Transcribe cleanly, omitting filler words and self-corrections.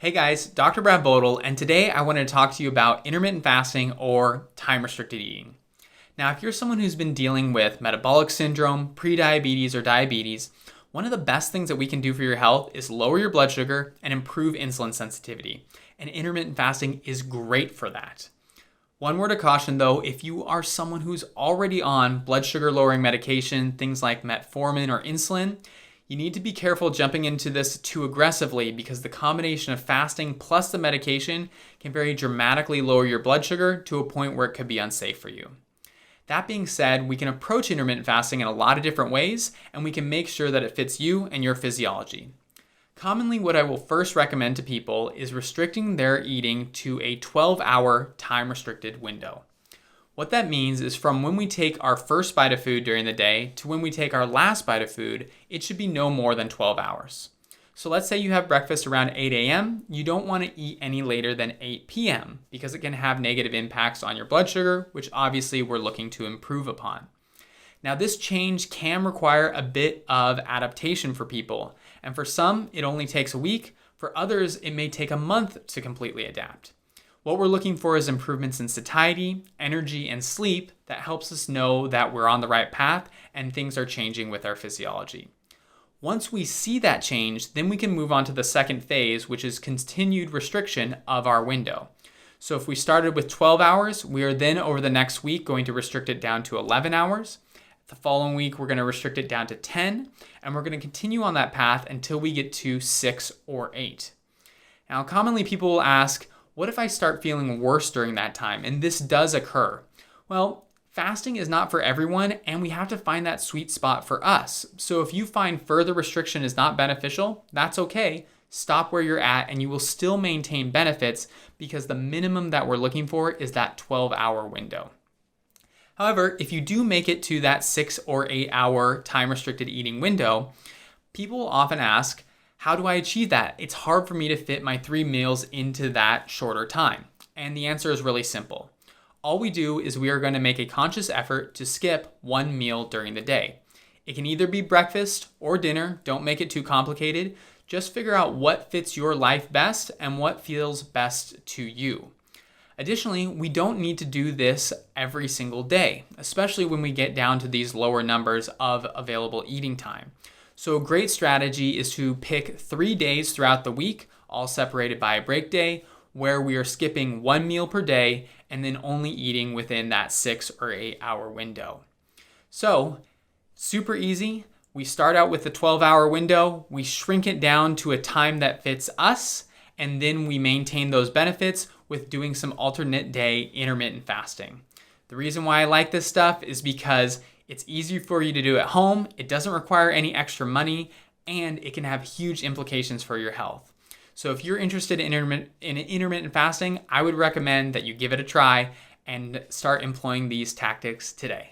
Hey guys, Dr. Brad Bodel, and today I wanted to talk to you about intermittent fasting or time-restricted eating. Now, if you're someone who's been dealing with metabolic syndrome, prediabetes, or diabetes, one of the best things that we can do for your health is lower your blood sugar and improve insulin sensitivity. And intermittent fasting is great for that. One word of caution though, if you are someone who's already on blood sugar lowering medication, things like metformin or insulin, you need to be careful jumping into this too aggressively because the combination of fasting plus the medication can very dramatically lower your blood sugar to a point where it could be unsafe for you. That being said, we can approach intermittent fasting in a lot of different ways, and we can make sure that it fits you and your physiology. Commonly, what I will first recommend to people is restricting their eating to a 12-hour time-restricted window. What that means is from when we take our first bite of food during the day to when we take our last bite of food, it should be no more than 12 hours. So let's say you have breakfast around 8 a.m., you don't want to eat any later than 8 p.m. because it can have negative impacts on your blood sugar, which obviously we're looking to improve upon. Now this change can require a bit of adaptation for people, and for some it only takes a week, for others it may take a month to completely adapt. What we're looking for is improvements in satiety, energy, and sleep that helps us know that we're on the right path and things are changing with our physiology. Once we see that change, then we can move on to the second phase, which is continued restriction of our window. So if we started with 12 hours, we are then over the next week going to restrict it down to 11 hours. The following week, we're going to restrict it down to 10, and we're going to continue on that path until we get to 6 or 8. Now, commonly people will ask, what if I start feeling worse during that time? And this does occur. Well, fasting is not for everyone, and we have to find that sweet spot for us. So if you find further restriction is not beneficial, that's okay. Stop where you're at, and you will still maintain benefits because the minimum that we're looking for is that 12-hour window. However, if you do make it to that 6 or 8 hour time-restricted eating window, people often ask, how do I achieve that? It's hard for me to fit my 3 meals into that shorter time. And the answer is really simple. All we do is we are going to make a conscious effort to skip 1 meal during the day. It can either be breakfast or dinner. Don't make it too complicated. Just figure out what fits your life best and what feels best to you. Additionally, we don't need to do this every single day, especially when we get down to these lower numbers of available eating time. So a great strategy is to pick 3 days throughout the week, all separated by a break day, where we are skipping 1 meal per day and then only eating within that 6 or 8 hour window. So super easy. We start out with the 12-hour window, we shrink it down to a time that fits us, and then we maintain those benefits with doing some alternate day intermittent fasting. The reason why I like this stuff is because it's easy for you to do at home, it doesn't require any extra money, and it can have huge implications for your health. So if you're interested in intermittent fasting, I would recommend that you give it a try and start employing these tactics today.